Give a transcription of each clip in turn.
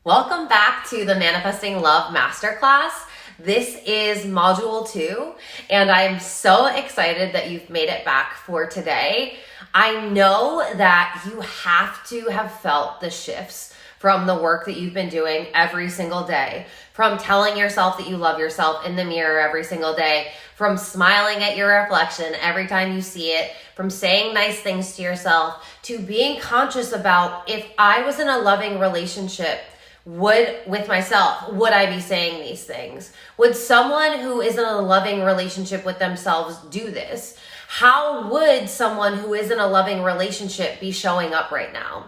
Welcome back to the Manifesting Love Masterclass. This is module 2, and I'm so excited that you've made it back for today. I know that you have to have felt the shifts from the work that you've been doing every single day, from telling yourself that you love yourself in the mirror every single day, from smiling at your reflection every time you see it, from saying nice things to yourself, to being conscious about, if I was in a loving relationship with myself, would I be saying these things? Would someone who is in a loving relationship with themselves do this? How would someone who is in a loving relationship be showing up right now?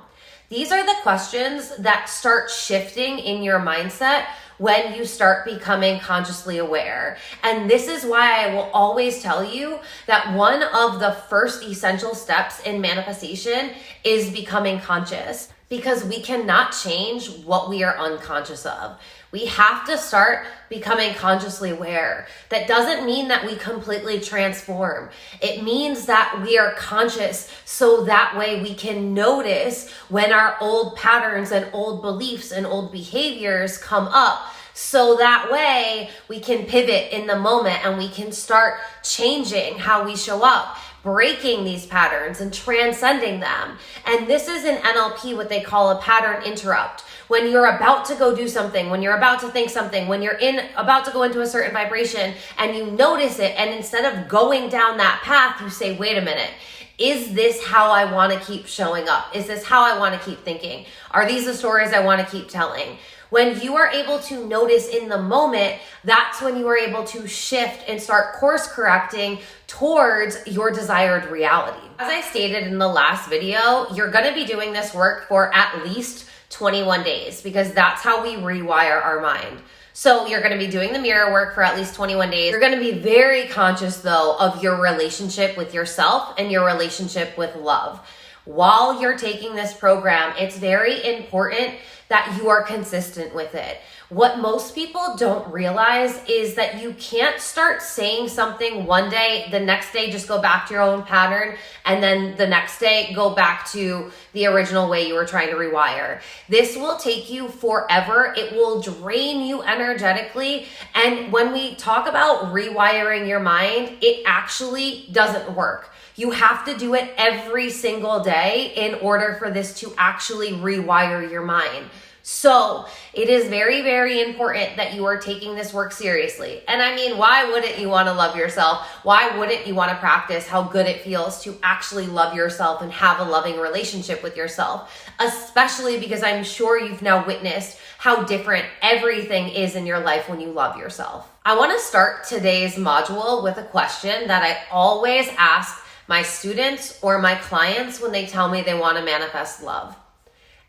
These are the questions that start shifting in your mindset when you start becoming consciously aware. And this is why I will always tell you that one of the first essential steps in manifestation is becoming conscious, because we cannot change what we are unconscious of. We have to start becoming consciously aware. That doesn't mean that we completely transform. It means that we are conscious so that way we can notice when our old patterns and old beliefs and old behaviors come up. So that way we can pivot in the moment and we can start changing how we show up, breaking these patterns and transcending them. And this is in NLP what they call a pattern interrupt. When you're about to go do something, when you're about to think something, when you're about to go into a certain vibration and you notice it, and instead of going down that path, you say, wait a minute, is this how I want to keep showing up? Is this how I want to keep thinking? Are these the stories I want to keep telling? When you are able to notice in the moment, that's when you are able to shift and start course correcting towards your desired reality. As I stated in the last video, you're going to be doing this work for at least 21 days because that's how we rewire our mind. So you're going to be doing the mirror work for at least 21 days. You're going to be very conscious though of your relationship with yourself and your relationship with love. While you're taking this program, it's very important that you are consistent with it. What most people don't realize is that you can't start saying something one day, the next day just go back to your own pattern, and then the next day go back to the original way you were trying to rewire. This will take you forever. It will drain you energetically. And when we talk about rewiring your mind, it actually doesn't work. You have to do it every single day in order for this to actually rewire your mind. So it is very, very important that you are taking this work seriously. And I mean, why wouldn't you want to love yourself? Why wouldn't you want to practice how good it feels to actually love yourself and have a loving relationship with yourself? Especially because I'm sure you've now witnessed how different everything is in your life when you love yourself. I want to start today's module with a question that I always ask my students or my clients when they tell me they want to manifest love.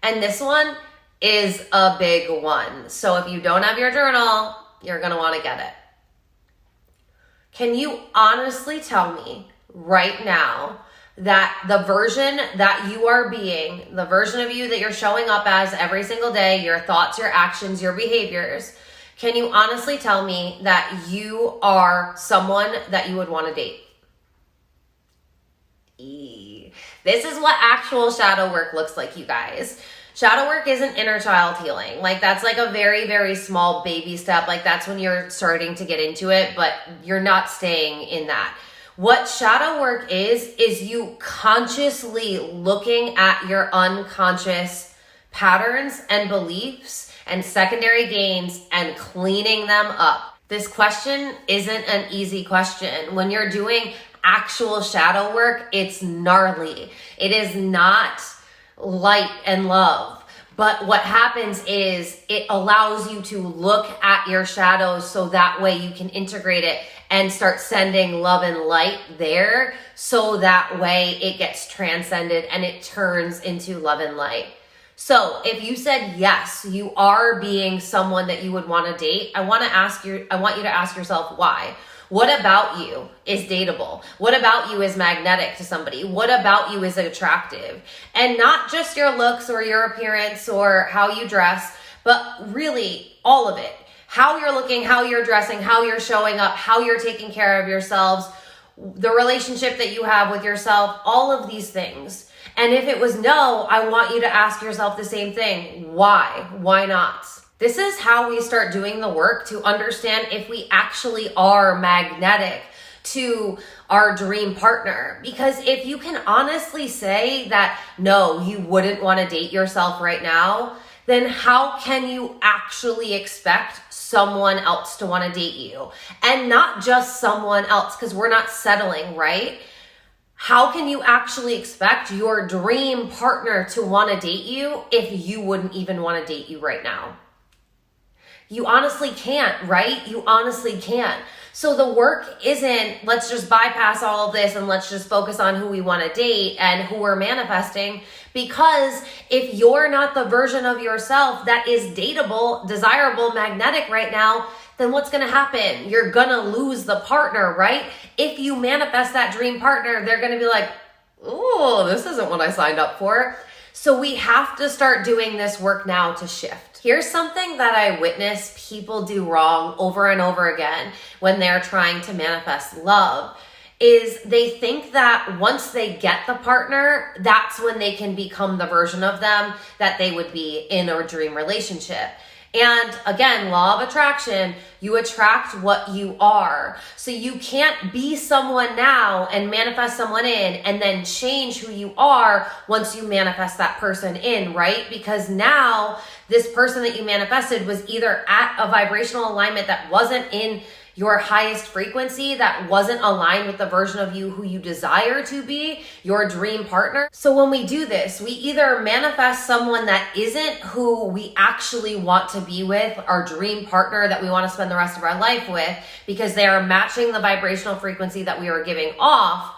And this one is a big one. So if you don't have your journal, you're going to want to get it. Can you honestly tell me right now that the version that you are being, the version of you that you're showing up as every single day, your thoughts, your actions, your behaviors, can you honestly tell me that you are someone that you would want to date? This is what actual shadow work looks like, you guys. Shadow work isn't inner child healing. Like that's like a very, very small baby step. Like that's when you're starting to get into it, but you're not staying in that. What shadow work is you consciously looking at your unconscious patterns and beliefs and secondary gains and cleaning them up. This question isn't an easy question. When you're doing actual shadow work, it's gnarly. It is not light and love. But what happens is it allows you to look at your shadows so that way you can integrate it and start sending love and light there, so that way it gets transcended and it turns into love and light. So if you said yes, you are being someone that you would want to date, I want you to ask yourself why. What about you is dateable? What about you is magnetic to somebody? What about you is attractive? And not just your looks or your appearance or how you dress, but really all of it. How you're looking, how you're dressing, how you're showing up, how you're taking care of yourselves, the relationship that you have with yourself, all of these things. And if it was no, I want you to ask yourself the same thing. Why? Why not? This is how we start doing the work to understand if we actually are magnetic to our dream partner. Because if you can honestly say that no, you wouldn't want to date yourself right now, then how can you actually expect someone else to want to date you? And not just someone else, because we're not settling, right? How can you actually expect your dream partner to want to date you if you wouldn't even want to date you right now? You honestly can't, right? You honestly can't. So the work isn't, let's just bypass all of this and let's just focus on who we want to date and who we're manifesting. Because if you're not the version of yourself that is dateable, desirable, magnetic right now, then what's going to happen? You're going to lose the partner, right? If you manifest that dream partner, they're going to be like, oh, this isn't what I signed up for. So we have to start doing this work now to shift. Here's something that I witness people do wrong over and over again when they're trying to manifest love is they think that once they get the partner, that's when they can become the version of them that they would be in a dream relationship. And again, law of attraction, you attract what you are. So you can't be someone now and manifest someone in and then change who you are once you manifest that person in, right? Because now this person that you manifested was either at a vibrational alignment that wasn't in your highest frequency, that wasn't aligned with the version of you who you desire to be, your dream partner. So when we do this, we either manifest someone that isn't who we actually want to be with, our dream partner that we want to spend the rest of our life with, because they are matching the vibrational frequency that we are giving off,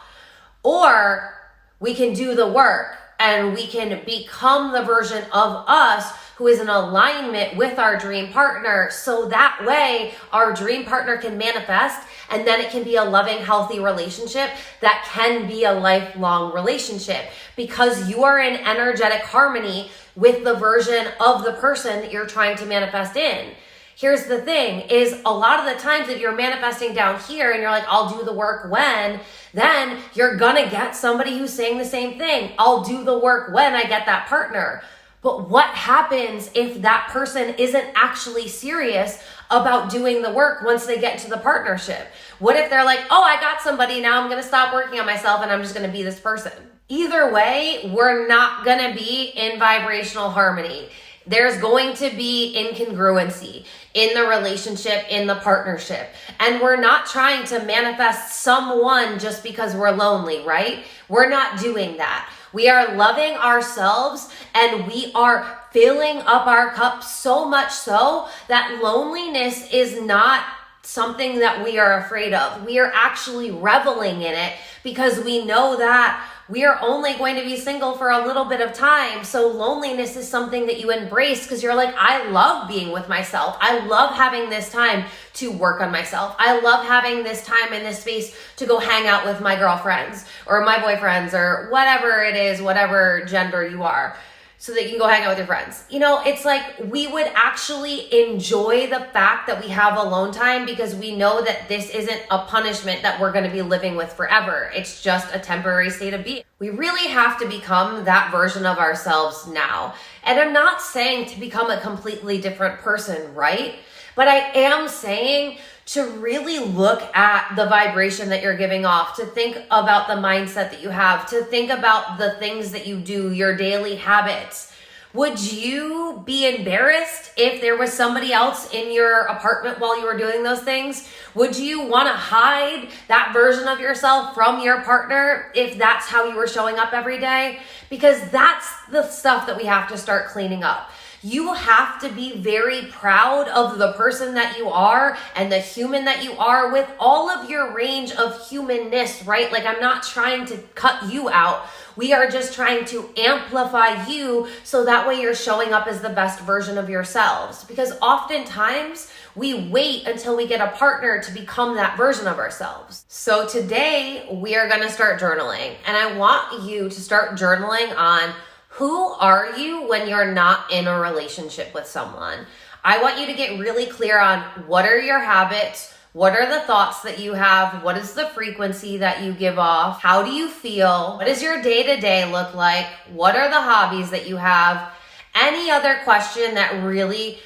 or we can do the work and we can become the version of us who is in alignment with our dream partner. So that way our dream partner can manifest and then it can be a loving, healthy relationship that can be a lifelong relationship because you are in energetic harmony with the version of the person that you're trying to manifest in. Here's the thing is a lot of the times if you're manifesting down here and you're like, I'll do the work when, then you're gonna get somebody who's saying the same thing. I'll do the work when I get that partner. But what happens if that person isn't actually serious about doing the work once they get into the partnership? What if they're like, oh, I got somebody, now I'm gonna stop working on myself and I'm just gonna be this person? Either way, we're not gonna be in vibrational harmony. There's going to be incongruency in the relationship, in the partnership. And we're not trying to manifest someone just because we're lonely, right? We're not doing that. We are loving ourselves and we are filling up our cup so much so that loneliness is not something that we are afraid of. We are actually reveling in it because we know that we are only going to be single for a little bit of time. So loneliness is something that you embrace because you're like, I love being with myself. I love having this time to work on myself. I love having this time in this space to go hang out with my girlfriends or my boyfriends or whatever it is, whatever gender you are, so that you can go hang out with your friends. You know, it's like we would actually enjoy the fact that we have alone time because we know that this isn't a punishment that we're going to be living with forever. It's just a temporary state of being. We really have to become that version of ourselves now. And I'm not saying to become a completely different person, right? But I am saying to really look at the vibration that you're giving off, to think about the mindset that you have, to think about the things that you do, your daily habits. Would you be embarrassed if there was somebody else in your apartment while you were doing those things? Would you want to hide that version of yourself from your partner if that's how you were showing up every day? Because that's the stuff that we have to start cleaning up. You have to be very proud of the person that you are and the human that you are with all of your range of humanness, right? Like I'm not trying to cut you out. We are just trying to amplify you so that way you're showing up as the best version of yourselves. Because oftentimes we wait until we get a partner to become that version of ourselves. So today we are gonna start journaling, and I want you to start journaling on who are you when you're not in a relationship with someone. I want you to get really clear on what are your habits, What are the thoughts that you have? What is the frequency that you give off? How do you feel? What does your day-to-day look like? What are the hobbies that you have? Any other question that really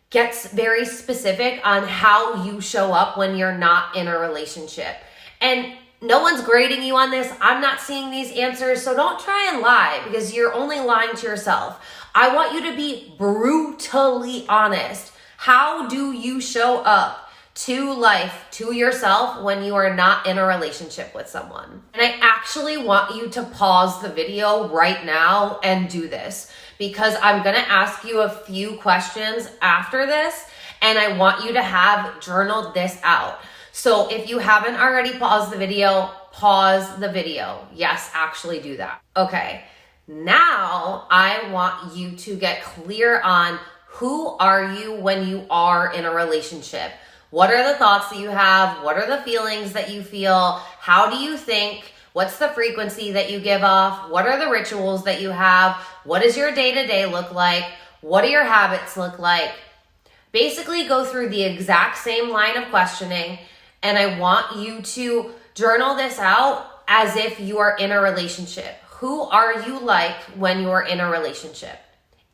gets very specific on how you show up when you're not in a relationship. And no one's grading you on this. I'm not seeing these answers, so don't try and lie because you're only lying to yourself. I want you to be brutally honest. How do you show up to life, to yourself, when you are not in a relationship with someone? And I actually want you to pause the video right now and do this, because I'm gonna ask you a few questions after this, and I want you to have journaled this out. So if you haven't already paused the video, pause the video. Yes, actually do that. Okay, now I want you to get clear on who are you when you are in a relationship. What are the thoughts that you have? What are the feelings that you feel? How do you think? What's the frequency that you give off? What are the rituals that you have? What does your day-to-day look like? What do your habits look like? Basically go through the exact same line of questioning, and I want you to journal this out as if you are in a relationship. Who are you like when you're in a relationship?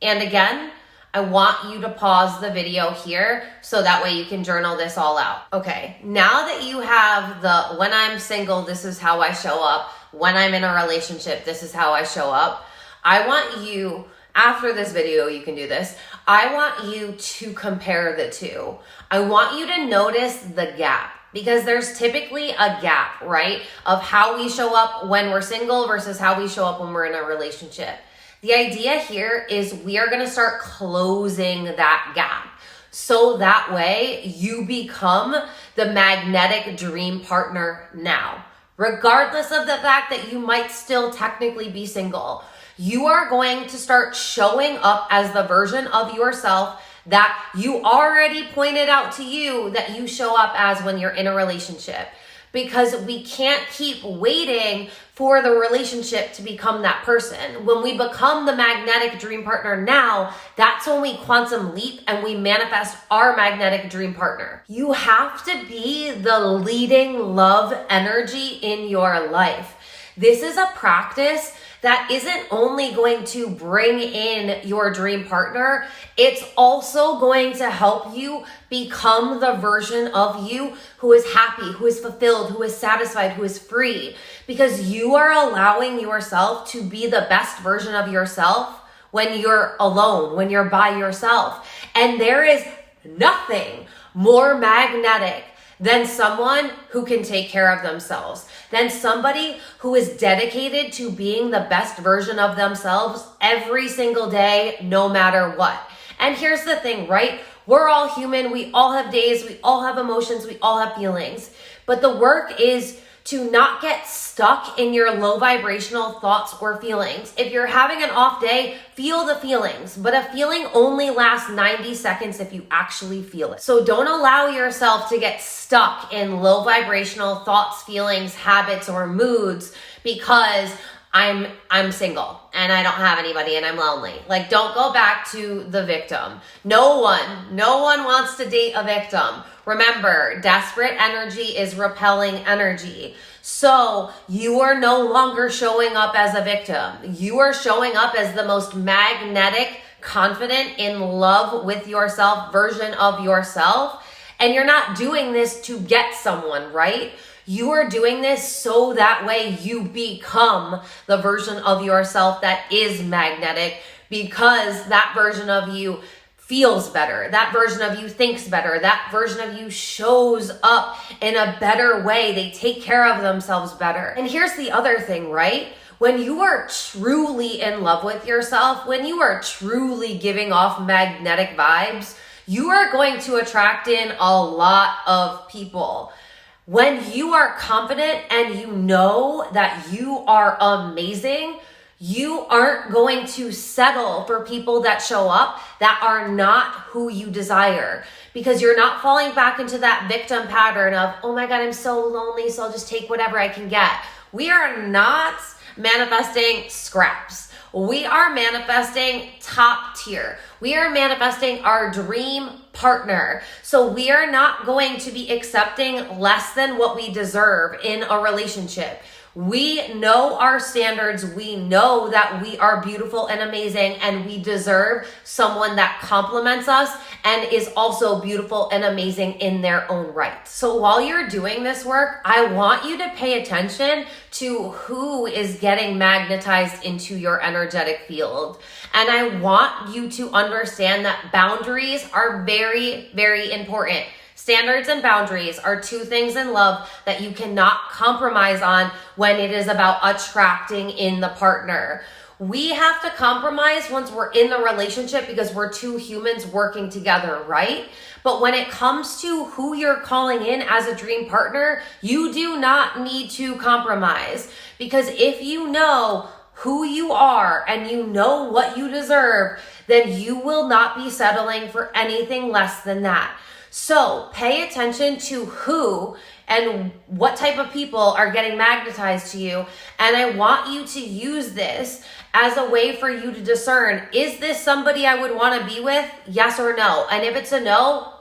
And again, I want you to pause the video here so that way you can journal this all out. Okay, now that you have the when I'm single, this is how I show up. When I'm in a relationship, this is how I show up. I want you, after this video, you can do this. I want you to compare the two. I want you to notice the gap, because there's typically a gap, right? Of how we show up when we're single versus how we show up when we're in a relationship. The idea here is we are going to start closing that gap. So that way you become the magnetic dream partner now. Regardless of the fact that you might still technically be single, you are going to start showing up as the version of yourself that you already pointed out to you that you show up as when you're in a relationship. Because we can't keep waiting for the relationship to become that person. When we become the magnetic dream partner now, that's when we quantum leap and we manifest our magnetic dream partner. You have to be the leading love energy in your life. This is a practice that isn't only going to bring in your dream partner, it's also going to help you become the version of you who is happy, who is fulfilled, who is satisfied, who is free. Because you are allowing yourself to be the best version of yourself when you're alone, when you're by yourself. And there is nothing more magnetic than someone who can take care of themselves, than somebody who is dedicated to being the best version of themselves every single day, no matter what. And here's the thing, right? We're all human. We all have days. We all have emotions. We all have feelings. But the work is to not get stuck in your low vibrational thoughts or feelings. If you're having an off day, feel the feelings, but a feeling only lasts 90 seconds if you actually feel it. So don't allow yourself to get stuck in low vibrational thoughts, feelings, habits, or moods because I'm single and I don't have anybody and I'm lonely. Like, don't go back to the victim. No one wants to date a victim. Remember, desperate energy is repelling energy. So you are no longer showing up as a victim. You are showing up as the most magnetic, confident, in love with yourself version of yourself. And you're not doing this to get someone, right? You are doing this so that way you become the version of yourself that is magnetic, because that version of you feels better. That version of you thinks better. That version of you shows up in a better way. They take care of themselves better. And here's the other thing, right? When you are truly in love with yourself, when you are truly giving off magnetic vibes, you are going to attract in a lot of people. When you are confident and you know that you are amazing, you aren't going to settle for people that show up that are not who you desire, because you're not falling back into that victim pattern of, oh my God, I'm so lonely, so I'll just take whatever I can get. We are not manifesting scraps. We are manifesting top tier. We are manifesting our dream partner. So we are not going to be accepting less than what we deserve in a relationship. We know our standards. We know that we are beautiful and amazing, and we deserve someone that compliments us and is also beautiful and amazing in their own right. So while you're doing this work, I want you to pay attention to who is getting magnetized into your energetic field. And I want you to understand that boundaries are very, very important. Standards and boundaries are two things in love that you cannot compromise on when it is about attracting in the partner. We have to compromise once we're in the relationship because we're two humans working together, right? But when it comes to who you're calling in as a dream partner, you do not need to compromise, because if you know who you are and you know what you deserve, then you will not be settling for anything less than that. So pay attention to who and what type of people are getting magnetized to you. And I want you to use this as a way for you to discern, is this somebody I would want to be with? Yes or no? And if it's a no,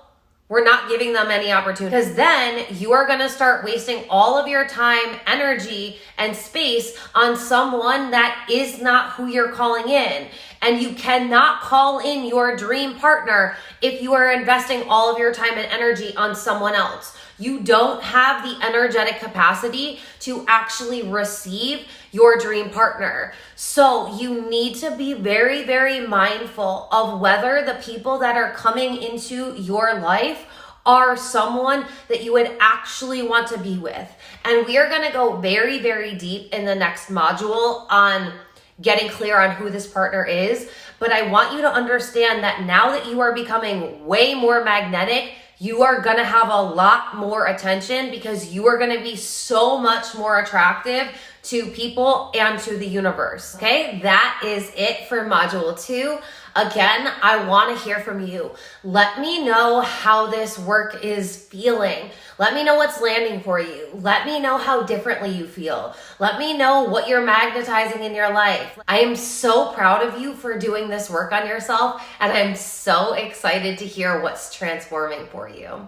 we're not giving them any opportunity, because then you are going to start wasting all of your time, energy, and space on someone that is not who you're calling in. And you cannot call in your dream partner if you are investing all of your time and energy on someone else. You don't have the energetic capacity to actually receive your dream partner. So you need to be very, very mindful of whether the people that are coming into your life are someone that you would actually want to be with. And we are going to go very, very deep in the next module on getting clear on who this partner is. But I want you to understand that now that you are becoming way more magnetic, you are going to have a lot more attention, because you are going to be so much more attractive to people and to the universe. Okay, that is it for module 2. Again, I want to hear from you. Let me know how this work is feeling. Let me know what's landing for you. Let me know how differently you feel. Let me know what you're magnetizing in your life. I am so proud of you for doing this work on yourself, and I'm so excited to hear what's transforming for you.